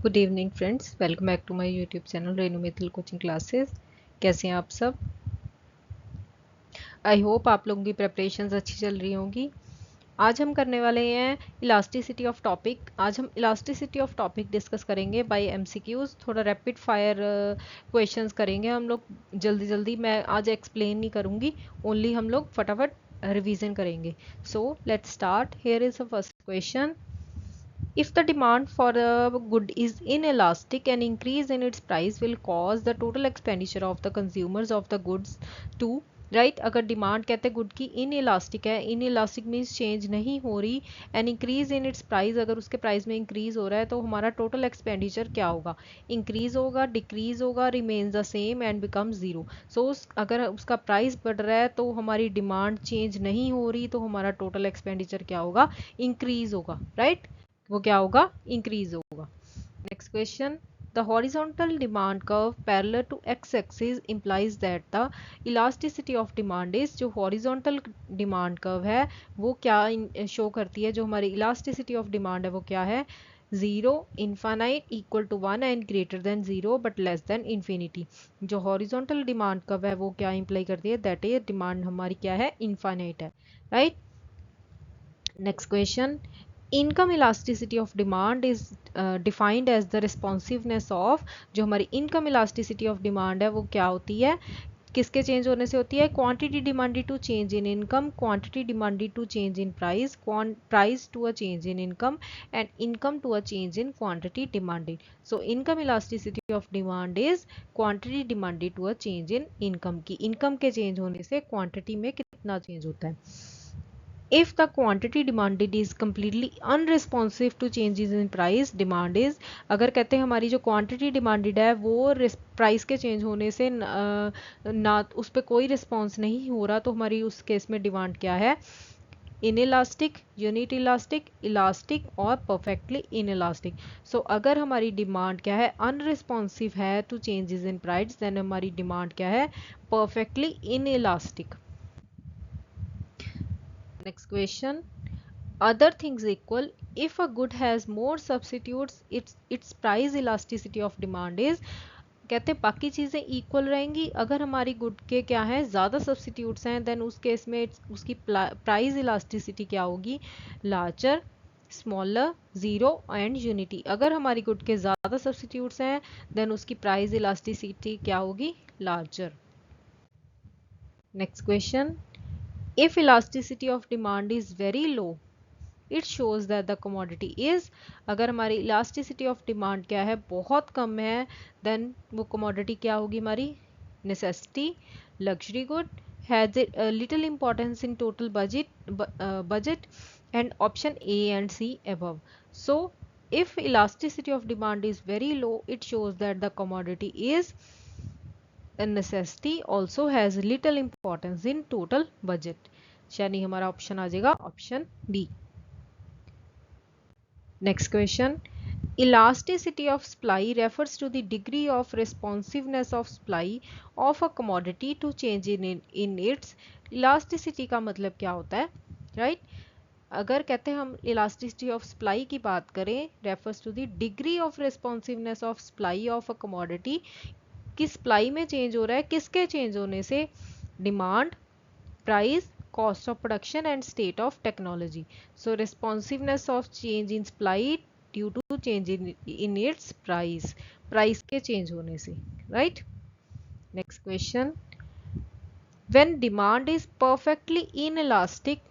Good evening friends, welcome back to my YouTube channel Renu Mittal coaching classes. कैसे हैं आप सब? आई होप आप लोगों की प्रिपरेशंस अच्छी चल रही होंगी। आज हम करने वाले हैं इलास्टिसिटी ऑफ टॉपिक। आज हम इलास्टिसिटी ऑफ टॉपिक डिस्कस करेंगे बाय एमसीक्यूज। थोड़ा रैपिड फायर क्वेश्चंस करेंगे हम लोग जल्दी जल्दी। मैं आज एक्सप्लेन नहीं करूँगी, ओनली हम लोग फटाफट रिवीजन करेंगे। So let's start. Here is the first question. If the demand for a good is inelastic, an increase in its price will cause the total expenditure of the consumers of the goods to right अगर demand कहते हैं good की in elastic है, in elastic means change नहीं हो रही, and increase in its price अगर उसके प्राइस में इंक्रीज हो रहा है तो हमारा टोटल एक्सपेंडिचर क्या होगा? इंक्रीज होगा, डिक्रीज होगा, remains the same and become zero. So अगर उसका प्राइस बढ़ रहा है तो हमारी डिमांड चेंज नहीं हो रही तो हमारा टोटल एक्सपेंडिचर क्या होगा? इंक्रीज होगा. राइट वो क्या होगा? इंक्रीज होगा. Next question. The horizontal demand curve parallel to x-axis implies that the elasticity of demand is. जो horizontal demand curve है वो क्या शो करती है? जो हमारी elasticity of demand है वो क्या है? 0, infinite, equal to 1 and greater than 0 but less than infinity. जो horizontal demand curve है वो क्या imply करती है? That is demand हमारी क्या है? Infinite है. Right? Next question. Income elasticity of demand is defined as the responsiveness of. जो हमारी इनकम इलास्टिसिटी ऑफ डिमांड है वो क्या होती है? किसके चेंज होने से होती है? Quantity demanded to change in income, quantity demanded to change in price, price to a change in income and income to a change in quantity demanded. So income elasticity of demand is quantity demanded to a change in income. की income के change होने से quantity में कितना change होता है. If the quantity demanded is completely unresponsive to changes in price, demand is. अगर कहते हैं हमारी जो quantity demanded है वो प्राइस के चेंज होने से ना उस पर कोई रिस्पॉन्स नहीं हो रहा तो हमारी उस केस में डिमांड क्या है? इनइलास्टिक, यूनिट इलास्टिक, इलास्टिक और परफेक्टली इनइलास्टिक. सो अगर हमारी डिमांड क्या है? अनरिस्पॉन्सिव है to changes in price, then हमारी डिमांड क्या है? Perfectly inelastic. Next question. Other things equal, if a good has more substitutes, its price elasticity of demand is. कहते हैं बाकी चीज़ें इक्वल रहेंगी, अगर हमारी गुड के क्या है? ज़्यादा सब्सिट्यूट्स हैं, देन उस केस में उसकी प्राइस इलास्टिसिटी क्या होगी? Larger, smaller, zero and unity. अगर हमारी गुड के ज़्यादा सब्सिट्यूट्स हैं देन उसकी प्राइस इलास्टिसिटी क्या होगी? Larger. Next question. If elasticity of demand is very low, it shows that the commodity is. अगर हमारी elasticity of demand क्या है? बहुत कम है, then वो commodity क्या होगी हमारी? necessity, luxury good, has it little importance in total budget and option A and C above. So if elasticity of demand is very low, it shows that the commodity is a necessity, also has little importance in total budget. यानी हमारा option आ जाएगा option B. Next question. Elasticity of supply refers to the degree of responsiveness of supply of a commodity to change in its. इलास्टिसिटी का मतलब क्या होता है? राइट अगर कहते हैं हम इलास्टिसिटी ऑफ सप्लाई की बात करें, refers to the degree of responsiveness of supply of a commodity. किस सप्लाई में चेंज हो रहा है? किसके चेंज होने से? Demand, price, cost of production and state of technology. So responsiveness of change in supply due to change in its price. Price के change होने से. Right? Next question. When demand is perfectly inelastic,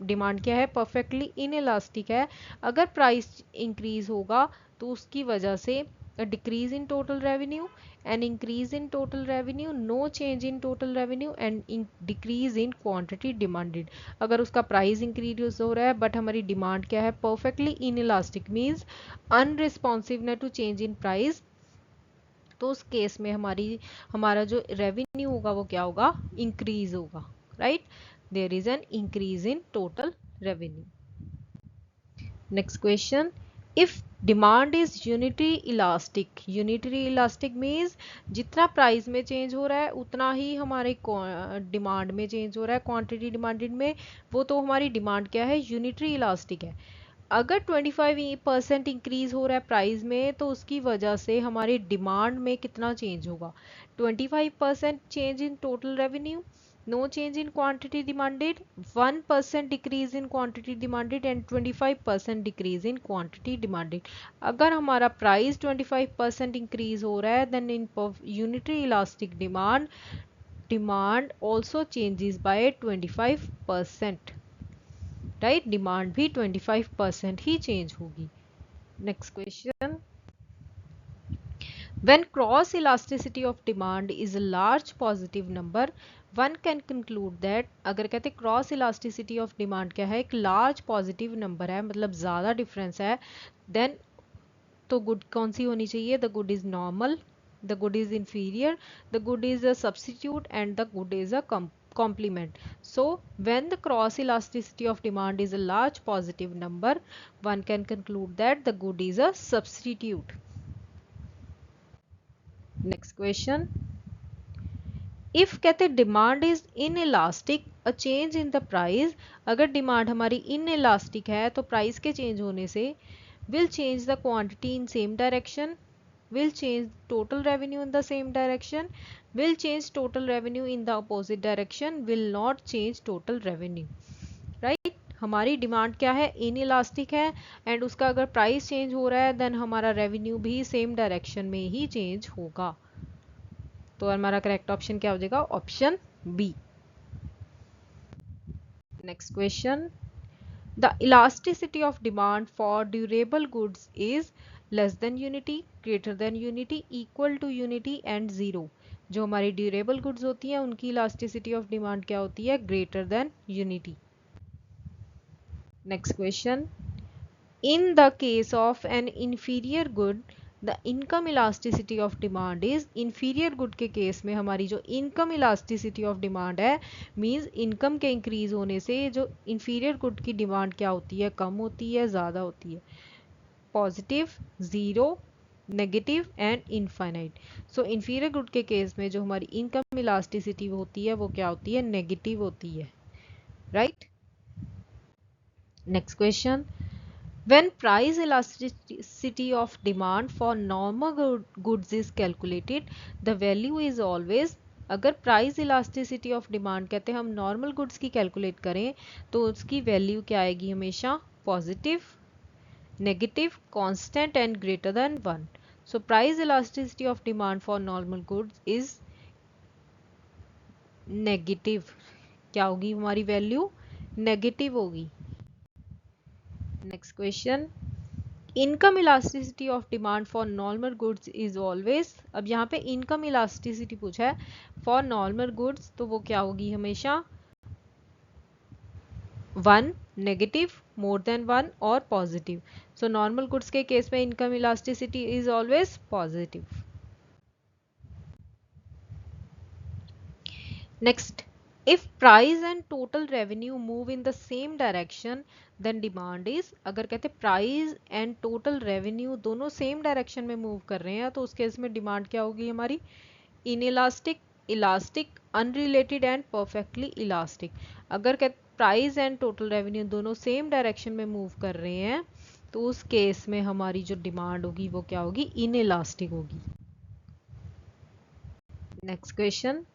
demand क्या है? Perfectly inelastic है. अगर price increase होगा तो उसकी वजह से decrease in total revenue, an increase in total revenue, no change in total revenue and decrease in quantity demanded. अगर उसका प्राइस इंक्रीज हो रहा है बट हमारी डिमांड क्या है? Perfectly inelastic means unresponsive to change in price, तो उस केस में हमारा जो रेवेन्यू होगा वो क्या होगा? इंक्रीज होगा. Right there is an increase in total revenue. Next question. If demand is unitary elastic means जितना प्राइस में चेंज हो रहा है उतना ही हमारे डिमांड में चेंज हो रहा है, क्वांटिटी डिमांडेड में. वो तो हमारी डिमांड क्या है? यूनिटरी इलास्टिक है. अगर 25% इंक्रीज हो रहा है प्राइस में तो उसकी वजह से हमारी डिमांड में कितना चेंज होगा? 25% change in total revenue, no change in quantity demanded, 1% decrease in quantity demanded and 25% decrease in quantity demanded. अगर हमारा प्राइस 25% इंक्रीज हो रहा है then in unitary elastic demand also changes by 25%, right? Demand भी 25% ही change होगी। Next question, when cross elasticity of demand is a large positive number one can conclude that, अगर कहते क्रॉस इलास्टिसिटी ऑफ डिमांड क्या है? एक large positive number है, मतलब ज़्यादा डिफरेंस है, देन तो गुड कौन सी होनी चाहिए? The good is normal, the good is inferior, the good is a substitute and the good is a complement. So when the cross elasticity of demand is a large positive number one can conclude that the good is a substitute. Next question, if कहते demand is in elastic a change in the price, अगर demand हमारी in elastic है तो price के change होने से will change the quantity in same direction, will change total revenue in the same direction, will change total revenue in the opposite direction, will not change total revenue, right? हमारी demand क्या है? In elastic है and उसका अगर price change हो रहा है then हमारा रेवेन्यू भी सेम डायरेक्शन में ही चेंज होगा। तो हमारा करेक्ट ऑप्शन क्या हो जाएगा? Option B. Next question, the elasticity of demand for durable goods is less than unity, greater than unity, equal to unity and zero। जो हमारी ड्यूरेबल गुड्स होती हैं उनकी इलास्टिसिटी ऑफ डिमांड क्या होती है? Greater than unity. Next question, in the case of N inferior good the income elasticity of demand is, inferior good के case में हमारी जो इनकम इलास्टिसिटी ऑफ डिमांड है मींस इनकम के इंक्रीज होने से जो इंफीरियर गुड की डिमांड क्या होती है? कम होती है, ज़्यादा होती है? Positive, zero, negative and infinite. So inferior good के केस में जो हमारी इनकम इलास्टिसिटी होती है वो क्या होती है? नेगेटिव होती है, right? Next question, when price elasticity of demand for normal goods is calculated the value is always, अगर प्राइस इलास्टिसिटी ऑफ डिमांड कहते हैं हम नॉर्मल गुड्स की कैलकुलेट करें तो उसकी वैल्यू क्या आएगी? हमेशा positive, negative, constant and greater than 1। So price elasticity of demand for normal goods is negative. क्या होगी हमारी वैल्यू? नेगेटिव होगी। Next question, income elasticity of demand for normal goods is always, अब यहाँ पे इनकम इलास्टिसिटी पूछा है for normal goods तो वो क्या होगी? हमेशा 1, नेगेटिव, मोर देन 1 और पॉजिटिव। सो नॉर्मल गुड्स के केस में income elasticity is always positive. Next, if price and total revenue move in the same direction then demand is, अगर कहते प्राइस एंड टोटल रेवेन्यू दोनों same direction में move कर रहे हैं तो उस केस में डिमांड क्या होगी हमारी? Inelastic, elastic, unrelated and perfectly elastic. अगर कहते प्राइस एंड टोटल रेवेन्यू दोनों सेम डायरेक्शन में मूव कर रहे हैं तो उस केस में हमारी जो डिमांड होगी वो क्या होगी? इनइलास्टिक होगी। Next question,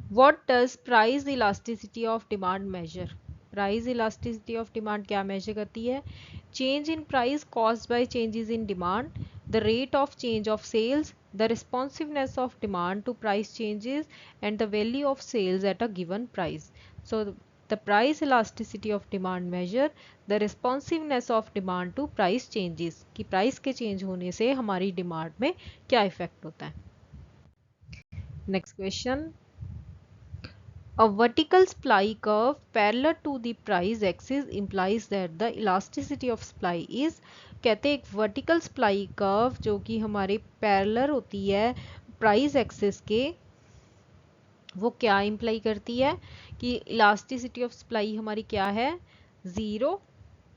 What does price elasticity of demand measure? Price elasticity of demand क्या measure करती है? Change in price caused by changes in demand, the rate of change of sales, the responsiveness of demand to price changes, and the value of sales at a given price. So the price elasticity of demand measure the responsiveness of demand to price changes, कि price के change होने से हमारी demand में क्या effect होता है? Next question. A vertical supply curve parallel to the price axis implies that the elasticity of supply is, कहते हैं एक vertical supply curve जो कि हमारे parallel होती है price axis के, वो क्या imply करती है कि elasticity of supply हमारी क्या है? 0,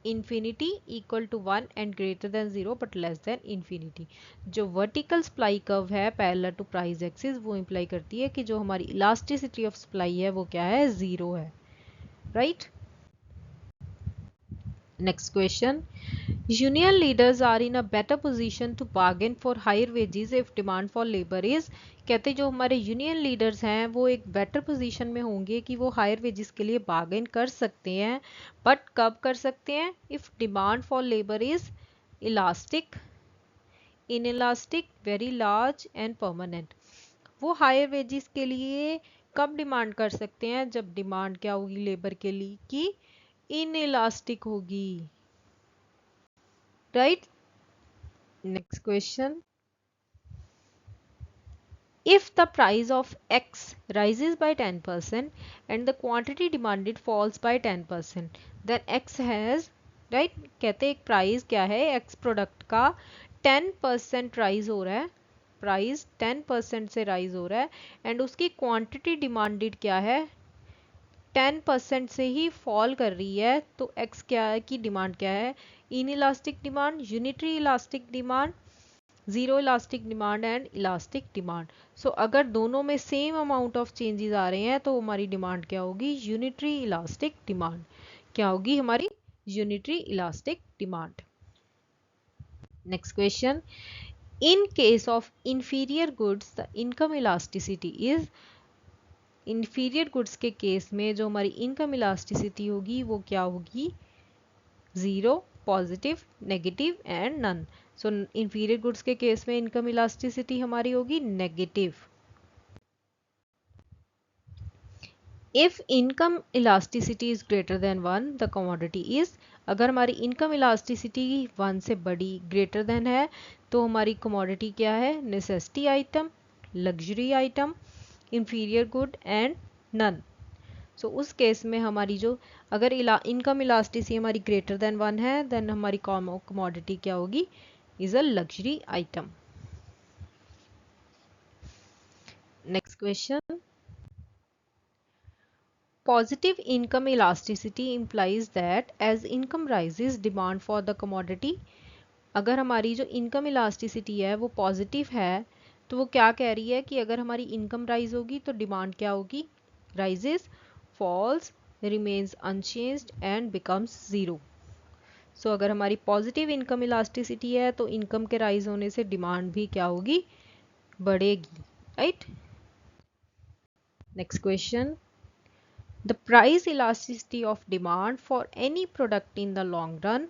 infinity, equal to 1 and greater than 0 but less than infinity। जो vertical supply curve है parallel to price axis वो imply करती है कि जो हमारी elasticity of supply है वो क्या है? 0 है, right? Next question. Union leaders are in a better position to bargain for higher wages if demand for labor is. कहते जो हमारे यूनियन लीडर्स हैं वो एक बेटर पोजीशन में होंगे कि वो हायर वेजेस के लिए बार्गेन कर सकते हैं, बट कब कर सकते हैं? If demand for labour is elastic, inelastic, very large and permanent. वो हायर वेजेस के लिए कब डिमांड कर सकते हैं? जब डिमांड क्या होगी लेबर के लिए कि इनइलास्टिक होगी, right. Next question. If the price of X rises by 10% and the quantity demanded falls by 10%, then X has, right, कहते हैं एक प्राइस क्या है X प्रोडक्ट का 10% राइज हो रहा है, प्राइस 10% से राइज हो रहा है एंड उसकी क्वांटिटी डिमांडेड क्या है 10% से ही फॉल कर रही है, तो X क्या है की डिमांड क्या है? Inelastic demand, unitary elastic demand, zero elastic demand and elastic demand. So अगर दोनों में सेम अमाउंट ऑफ चेंजेस आ रहे हैं तो हमारी डिमांड क्या होगी? Unitary elastic demand. क्या होगी हमारी? Unitary elastic demand. Next question. In case of inferior goods the income elasticity is, inferior goods के केस में जो हमारी इनकम इलास्टिसिटी होगी वो क्या होगी? Zero, positive, negative and none. So inferior goods के केस में इनकम इलास्टिसिटी हमारी होगी negative. If income elasticity is greater than 1 the commodity is, अगर हमारी इनकम इलास्टिसिटी 1 से बड़ी ग्रेटर देन है तो हमारी कमोडिटी क्या है? Necessity item, luxury item, inferior good and none. So उस केस में हमारी जो अगर इनकम इलास्टिसिटी हमारी ग्रेटर देन 1 है देन हमारी कमोडिटी क्या होगी? Is a luxury item. Next question. Positive income elasticity implies that as income rises demand for the commodity. अगर हमारी जो इनकम इलास्टिसिटी है वो पॉजिटिव है तो वो क्या कह रही है कि अगर हमारी इनकम राइज होगी तो डिमांड क्या होगी? Rises, falls, remains unchanged and becomes zero. So अगर हमारी पॉजिटिव इनकम इलास्टिसिटी है तो इनकम के राइज होने से डिमांड भी क्या होगी? बढ़ेगी, right. Next question. The price elasticity of demand for any product in the long run,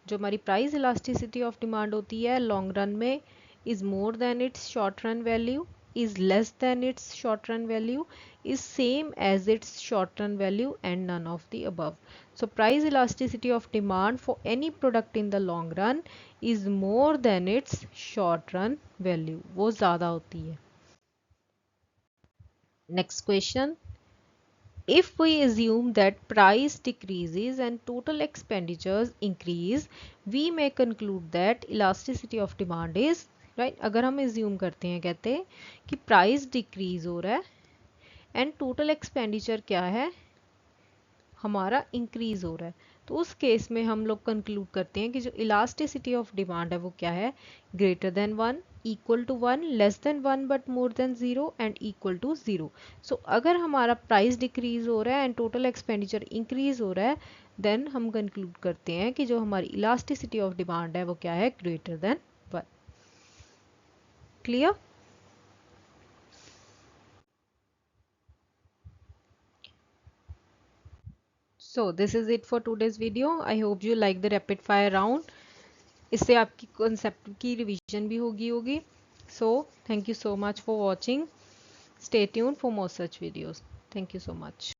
जो हमारी प्राइस इलास्टिसिटी ऑफ डिमांड होती है लॉन्ग रन में, is more than it's short run value, is less than its short run value, is same as its short run value and none of the above. So price elasticity of demand for any product in the long run is more than its short run value, वो ज़्यादा होती है। Next question. If we assume that price decreases and total expenditures increase, we may conclude that elasticity of demand is, right, अगर हम assume करते हैं, कहते हैं कि price decrease हो रहा है and total expenditure क्या है? हमारा इंक्रीज हो रहा है, तो उस केस में हम लोग कंक्लूड करते हैं कि जो इलास्टिसिटी ऑफ डिमांड है वो क्या है? Greater than 1, equal to 1, less than 1 but more than 0 and equal to 0। So अगर हमारा प्राइस डिक्रीज हो रहा है एंड टोटल एक्सपेंडिचर इंक्रीज हो रहा है देन हम कंक्लूड करते हैं कि जो हमारी इलास्टिसिटी ऑफ डिमांड है वो क्या है? Greater than 1। Clear? So this is it for today's video. I hope you like the rapid fire round. इससे आपकी कॉन्सेप्ट की रिवीजन भी होगी। So thank you so much for watching, stay tuned for more such videos. Thank you so much.